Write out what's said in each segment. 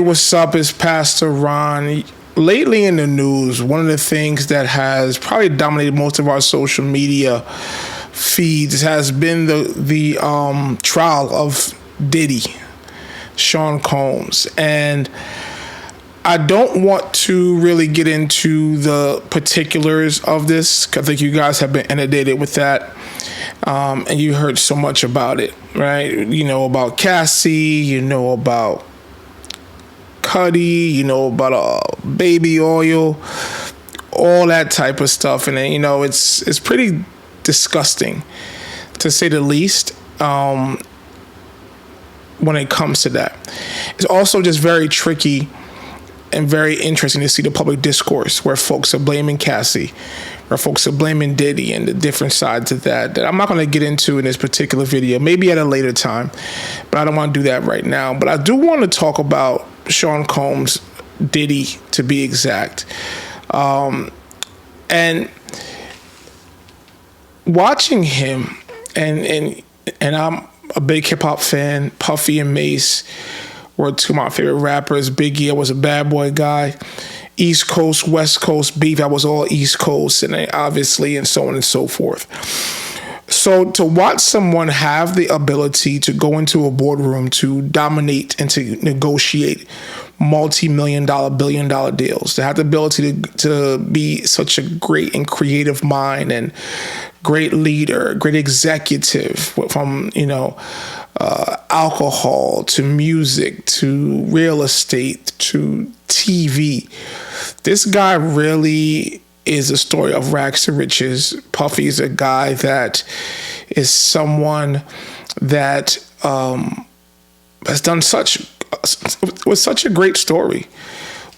What's up? It's Pastor Ron. Lately in the news, one of the things that has probably dominated most of our social media feeds has been the trial of Diddy, Sean Combs. And I don't want to really get into the particulars of this, because I think you guys have been inundated with that. And you heard so much about it, right? You know about Cassie, you know about Cuddy, you know about baby oil, all that type of stuff. And then, it's pretty disgusting, to say the least, when it comes to that. It's also just very tricky and very interesting to see the public discourse where folks are blaming Cassie, where folks are blaming Diddy, and the different sides of that I'm not going to get into in this particular video, maybe at a later time, but I don't want to do that right now. But I do want to talk about Sean Combs, Diddy to be exact. And watching him, and I'm a big hip hop fan. Puffy and Mace were two of my favorite rappers. Biggie, I was a bad boy guy. East Coast, West Coast beef, I was all East Coast, and obviously, and so on and so forth. So to watch someone have the ability to go into a boardroom, to dominate and to negotiate multi-million dollar, billion-dollar deals, to have the ability to be such a great and creative mind and great leader, great executive, from alcohol to music to real estate to TV. This guy really is a story of rags to riches. Puffy is a guy that is someone that has done such a great story.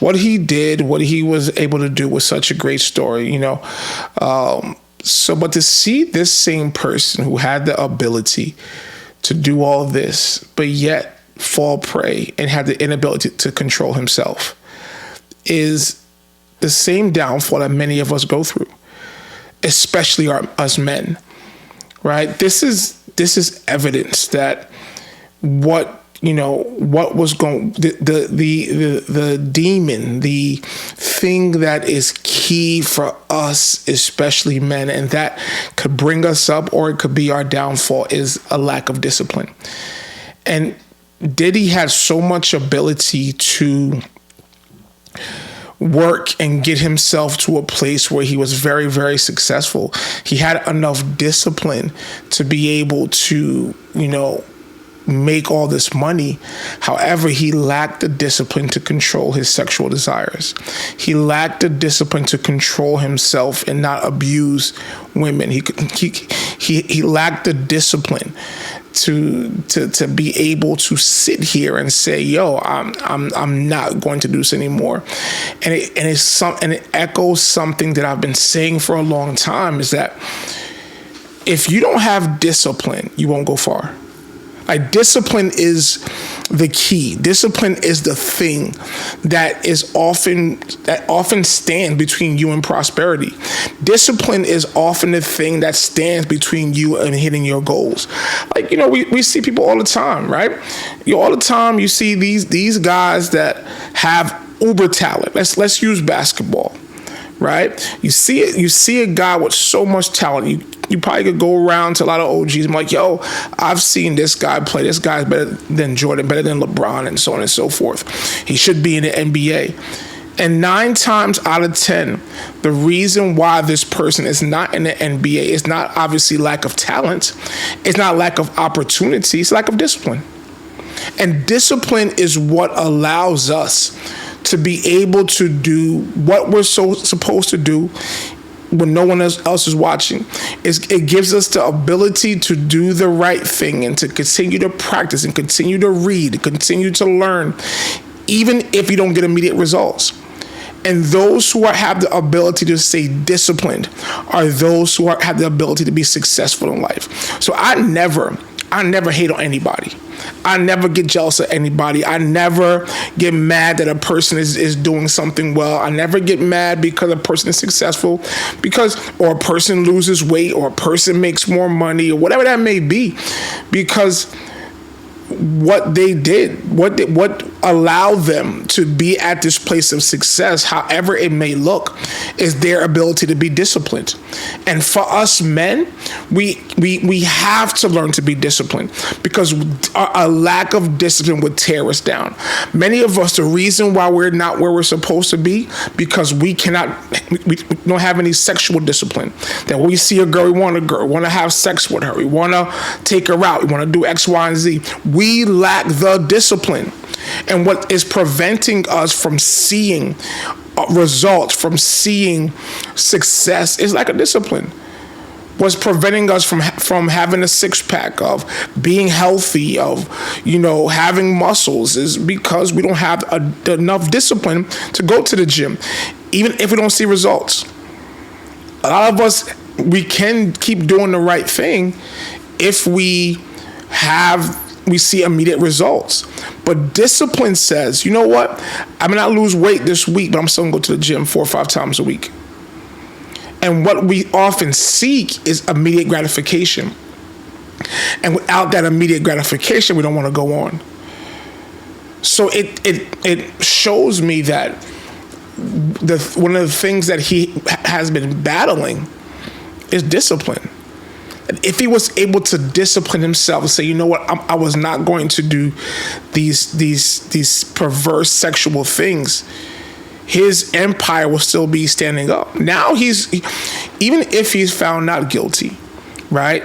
What he did, what he was able to do was such a great story, but to see this same person who had the ability to do all this, but yet fall prey and had the inability to control himself, is the same downfall that many of us go through, especially us men, right? This is evidence that what was going, the demon, the thing that is key for us, especially men, and that could bring us up or it could be our downfall, is a lack of discipline. And Diddy had so much ability to work and get himself to a place where he was very, very successful. He had enough discipline to be able to, make all this money. However, he lacked the discipline to control his sexual desires. He lacked the discipline to control himself and not abuse women. He lacked the discipline to be able to sit here and say, "Yo, I'm not going to do this anymore." And it echoes something that I've been saying for a long time, is that if you don't have discipline, you won't go far. Like, discipline is the key. Discipline is the thing that often stands between you and prosperity. Discipline is often the thing that stands between you and hitting your goals. Like, we see people all the time, right? All the time you see these guys that have uber talent. Let's use basketball, right? You see a guy with so much talent. You probably could go around to a lot of OGs and be like, "Yo, I've seen this guy play. This guy's better than Jordan, better than LeBron," and so on and so forth. He should be in the NBA. And 9 times out of 10, the reason why this person is not in the NBA is not obviously lack of talent. It's not lack of opportunity. It's lack of discipline. And discipline is what allows us to be able to do what we're supposed to do when no one else is watching. It gives us the ability to do the right thing and to continue to practice and continue to read, and continue to learn, even if you don't get immediate results. And those who have the ability to stay disciplined are those who have the ability to be successful in life. So I never hate on anybody. I never get jealous of anybody. I never get mad that a person is doing something well. I never get mad because a person is successful, or a person loses weight, or a person makes more money, or whatever that may be. Because what they did, what allowed them to be at this place of success, however it may look, is their ability to be disciplined. And for us men, we have to learn to be disciplined, because a lack of discipline would tear us down. Many of us, the reason why we're not where we're supposed to be, because we don't have any sexual discipline. That when we see a girl, we want to have sex with her, we want to take her out, we want to do X, Y, and Z. We lack the discipline. And what is preventing us from seeing results, from seeing success, is lack of discipline. What's preventing us from having a six-pack, of being healthy, of having muscles, is because we don't have enough discipline to go to the gym, even if we don't see results. A lot of us, we can keep doing the right thing if we see immediate results. But discipline says, you know what? I may not lose weight this week, but I'm still gonna go to the gym 4 or 5 times a week. And what we often seek is immediate gratification. And without that immediate gratification, we don't want to go on. So it shows me that one of the things that he has been battling is discipline. If he was able to discipline himself and say, you know what, I was not going to do these perverse sexual things, his empire will still be standing up. Now even if he's found not guilty, right?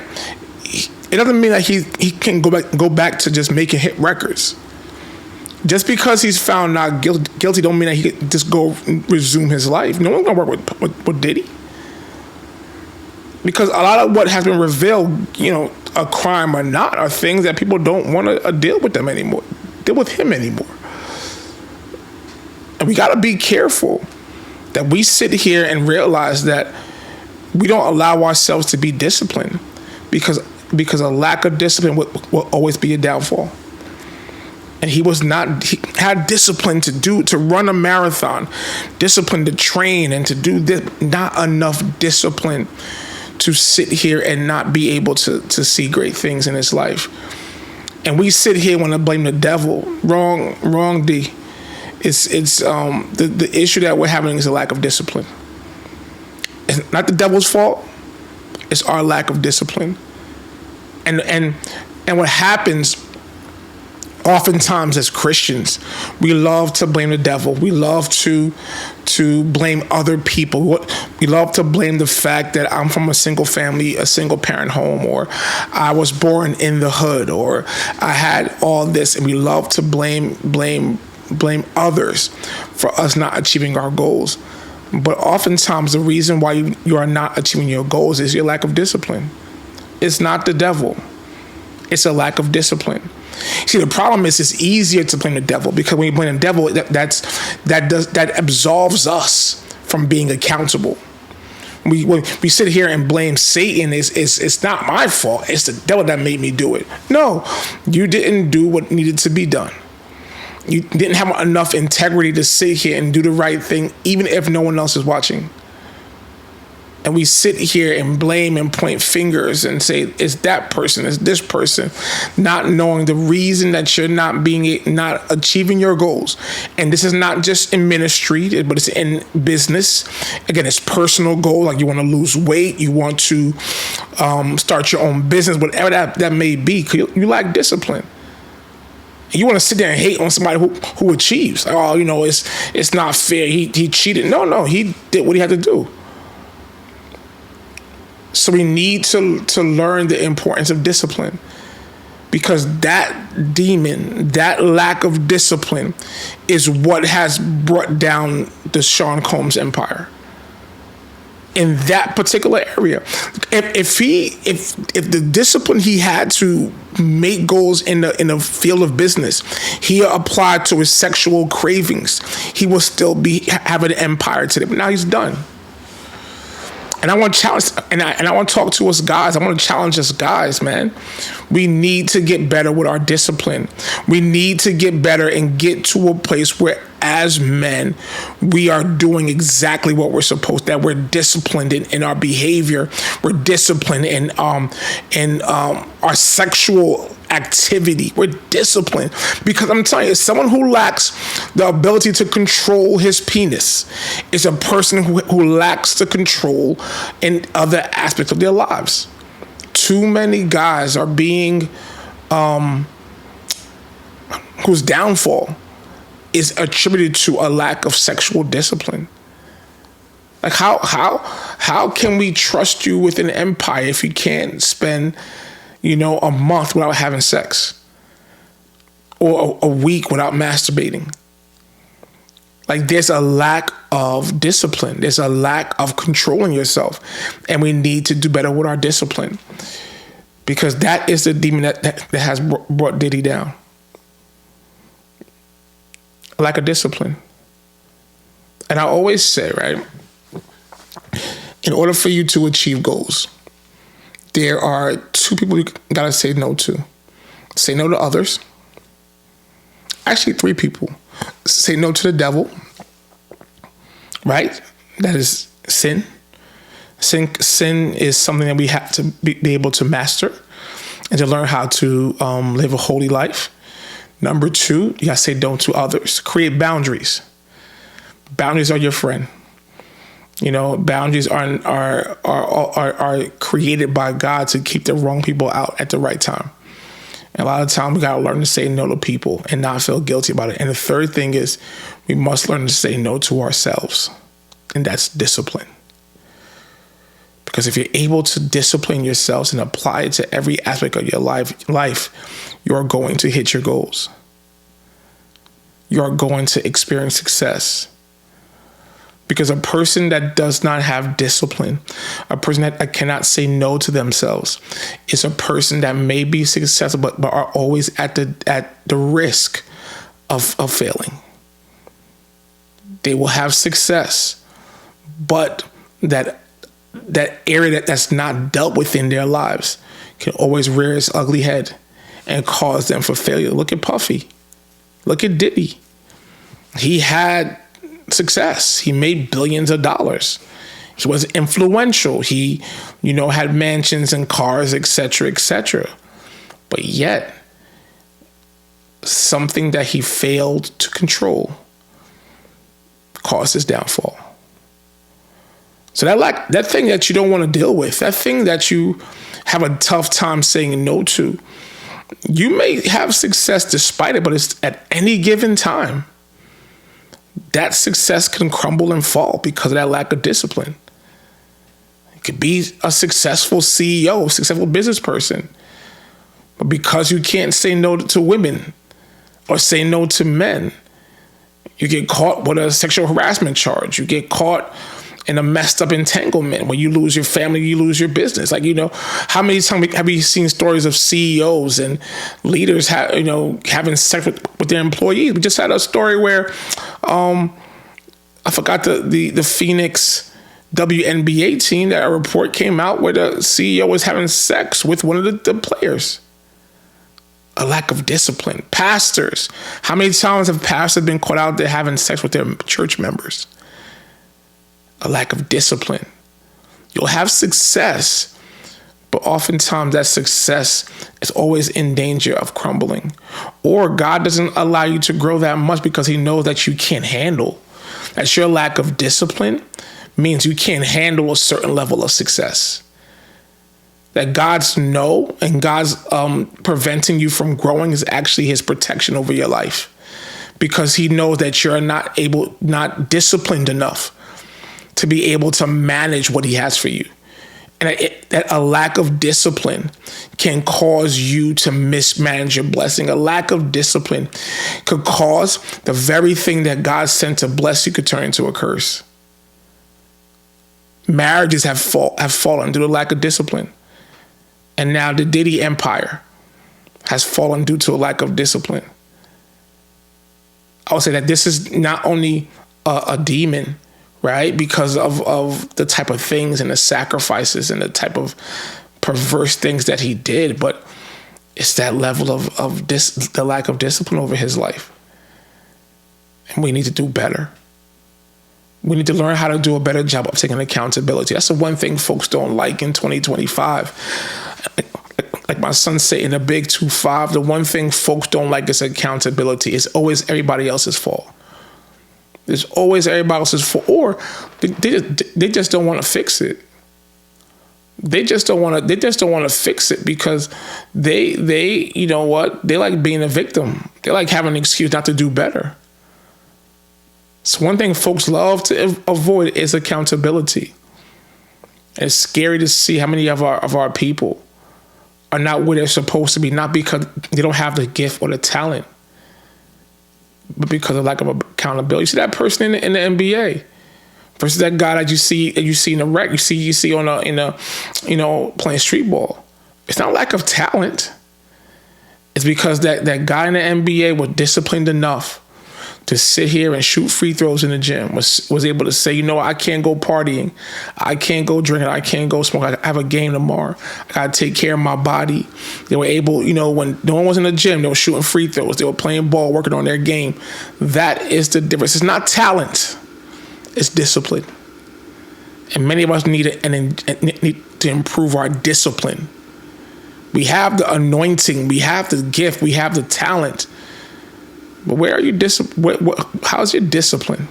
It doesn't mean that he can go back to just making hit records. Just because he's found not guilty don't mean that he can just go resume his life. No one's gonna work with Diddy. Because a lot of what has been revealed, a crime or not, are things that people don't want to deal with him anymore. And we got to be careful that we sit here and realize that we don't allow ourselves to be disciplined, because a lack of discipline will always be a downfall. And he had discipline to run a marathon, discipline to train and to do this, not enough discipline to sit here and not be able to see great things in his life. And we sit here want to blame the devil. Wrong, D. It's the issue that we're having is a lack of discipline. It's not the devil's fault. It's our lack of discipline. And what happens oftentimes as Christians, we love to blame the devil. We love to blame other people. We love to blame the fact that I'm from a single parent home, or I was born in the hood, or I had all this, and we love to blame others for us not achieving our goals. But oftentimes the reason why you are not achieving your goals is your lack of discipline. It's not the devil. It's a lack of discipline. See, the problem is it's easier to blame the devil, because when you blame the devil, that absolves us from being accountable. When we sit here and blame Satan, it's not my fault. It's the devil that made me do it. No, you didn't do what needed to be done. You didn't have enough integrity to sit here and do the right thing, even if no one else is watching. And we sit here and blame and point fingers and say, it's that person, it's this person, not knowing the reason that you're not achieving your goals. And this is not just in ministry, but it's in business. Again, it's personal goal, like you want to lose weight, you want to start your own business, whatever that may be. You lack discipline. You want to sit there and hate on somebody who achieves. It's not fair. He cheated. No, he did what he had to do. So we need to learn the importance of discipline, because that demon, that lack of discipline, is what has brought down the Sean Combs empire. In that particular area, if the discipline he had to make goals in the field of business, he applied to his sexual cravings, he will still have an empire today. But now he's done. And I want to challenge, and I want to talk to us guys. I want to challenge us guys, man. We need to get better with our discipline. We need to get better and get to a place where, as men, we are doing exactly what we're supposed to. That we're disciplined in our behavior. We're disciplined in our sexual activity. We're disciplined. Because I'm telling you, someone who lacks the ability to control his penis is a person who lacks the control in other aspects of their lives. Too many guys are being, whose downfall is attributed to a lack of sexual discipline. Like how can we trust you with an empire if you can't spend, a month without having sex, or a week without masturbating? Like, there's a lack of discipline. There's a lack of controlling yourself, and we need to do better with our discipline, because that is the demon that has brought Diddy down. Lack of discipline. And I always say, right, in order for you to achieve goals, there are two people you gotta say no to. Say no to others. Actually, three people. Say no to the devil, right? That is sin. Sin is something that we have to be able to master and to learn how to live a holy life. Number two, you gotta say no to others. Create boundaries. Boundaries are your friend. Boundaries are created by God to keep the wrong people out at the right time. And a lot of times we gotta learn to say no to people and not feel guilty about it. And the third thing is we must learn to say no to ourselves. And that's discipline. Because if you're able to discipline yourselves and apply it to every aspect of your life, you are going to hit your goals. You are going to experience success. Because a person that does not have discipline, a person that cannot say no to themselves, is a person that may be successful but are always at the risk of failing. They will have success, but that area that's not dealt with in their lives can always rear its ugly head and cause them for failure. Look at Puffy. Look at Diddy. He had success. He made billions of dollars. He was influential. He, had mansions and cars, etc., etc. But yet, something that he failed to control caused his downfall. So that thing that you don't want to deal with, that thing that you have a tough time saying no to, you may have success despite it, but it's at any given time, that success can crumble and fall because of that lack of discipline. It could be a successful CEO, successful business person, but because you can't say no to women or say no to men, you get caught with a sexual harassment charge. You get caught in a messed up entanglement where you lose your family, you lose your business. How many times have you seen stories of CEOs and leaders having sex with their employees? We just had a story where I forgot the Phoenix WNBA team, that a report came out where the CEO was having sex with one of the players. A lack of discipline. Pastors. How many times have pastors been caught out there having sex with their church members? A lack of discipline. You'll have success, but oftentimes that success is always in danger of crumbling. Or God doesn't allow you to grow that much because he knows that you can't handle. That's your lack of discipline means you can't handle a certain level of success. That God's no and God's preventing you from growing is actually his protection over your life, because he knows that you're not disciplined enough to be able to manage what he has for you. And that a lack of discipline can cause you to mismanage your blessing. A lack of discipline could cause the very thing that God sent to bless you could turn into a curse. Marriages have fallen due to lack of discipline. And now the Diddy empire has fallen due to a lack of discipline. I would say that this is not only a demon, right? Because of the type of things and the sacrifices and the type of perverse things that he did, but it's that level of the lack of discipline over his life. And we need to do better. We need to learn how to do a better job of taking accountability. That's the one thing folks don't like in 2025. like my son say in the big 2-5, the one thing folks don't like is accountability. It's always everybody else's fault. It's always everybody else's fault, or they just don't want to fix it. They just don't want to fix it because they you know what? They like being a victim. They like having an excuse not to do better. So one thing folks love to avoid is accountability. It's scary to see how many of our people are not where they're supposed to be, not because they don't have the gift or the talent, but because of lack of accountability. You see that person in the NBA versus that guy that you see in the rec, you see on playing street ball. It's not lack of talent. It's because that guy in the NBA was disciplined enough to sit here and shoot free throws in the gym, was able to say, you know, I can't go partying, I can't go drinking, I can't go smoke, I have a game tomorrow, I gotta take care of my body. They were able, you know, when no one was in the gym, they were shooting free throws, they were playing ball, working on their game. That is the difference. It's not talent, it's discipline. And many of us need to improve our discipline. We have the anointing, we have the gift, we have the talent. But where are you how's your discipline?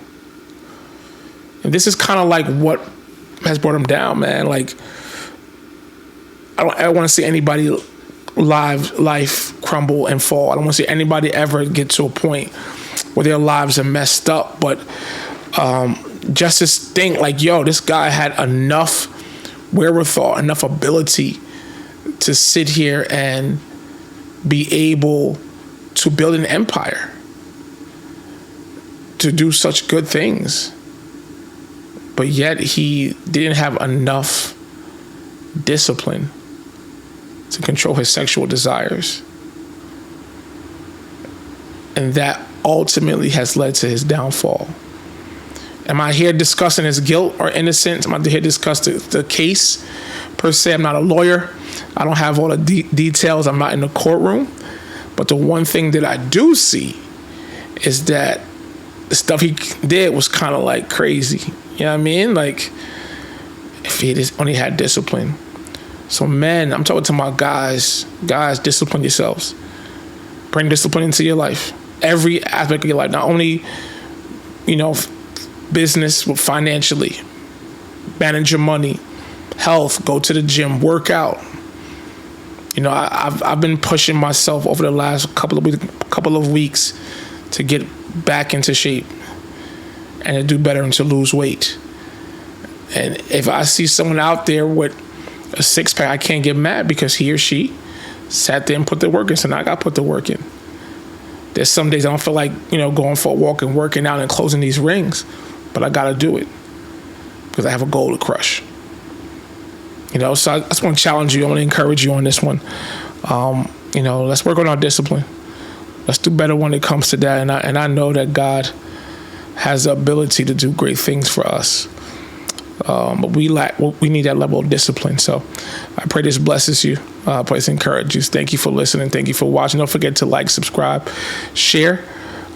And this is kind of like what has brought him down, man. Like, I don't want to see anybody life crumble and fall. I don't want to see anybody ever get to a point where their lives are messed up. But just to think like, yo, this guy had enough wherewithal, enough ability to sit here and be able to build an empire, to do such good things, but yet he didn't have enough discipline to control his sexual desires. And that ultimately has led to his downfall. Am I here discussing his guilt or innocence? Am I here to discuss the case per se? I'm not a lawyer. I don't have all the details. I'm not in the courtroom. But the one thing that I do see is that the stuff he did was kind of like crazy. You know what I mean? Like, if he just only had discipline. So men, I'm talking to my guys, discipline yourselves. Bring discipline into your life. Every aspect of your life. Not only, you know, business, but financially. Manage your money. Health, go to the gym, work out. You know, I've been pushing myself over the last couple of weeks to get back into shape and to do better and to lose weight. And if I see someone out there with a six-pack, I can't get mad because he or she sat there and put the work in. So now I got to put the work in. There's some days I don't feel like, you know, going for a walk and working out and closing these rings, but I got to do it because I have a goal to crush. You know, so I just want to challenge you. I want to encourage you on this one. You know, let's work on our discipline. Let's do better when it comes to that. And I know that God has the ability to do great things for us. But we need that level of discipline. So I pray this blesses you. I pray this encourages you. Thank you for listening. Thank you for watching. Don't forget to like, subscribe, share.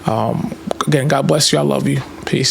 Again, God bless you. I love you. Peace.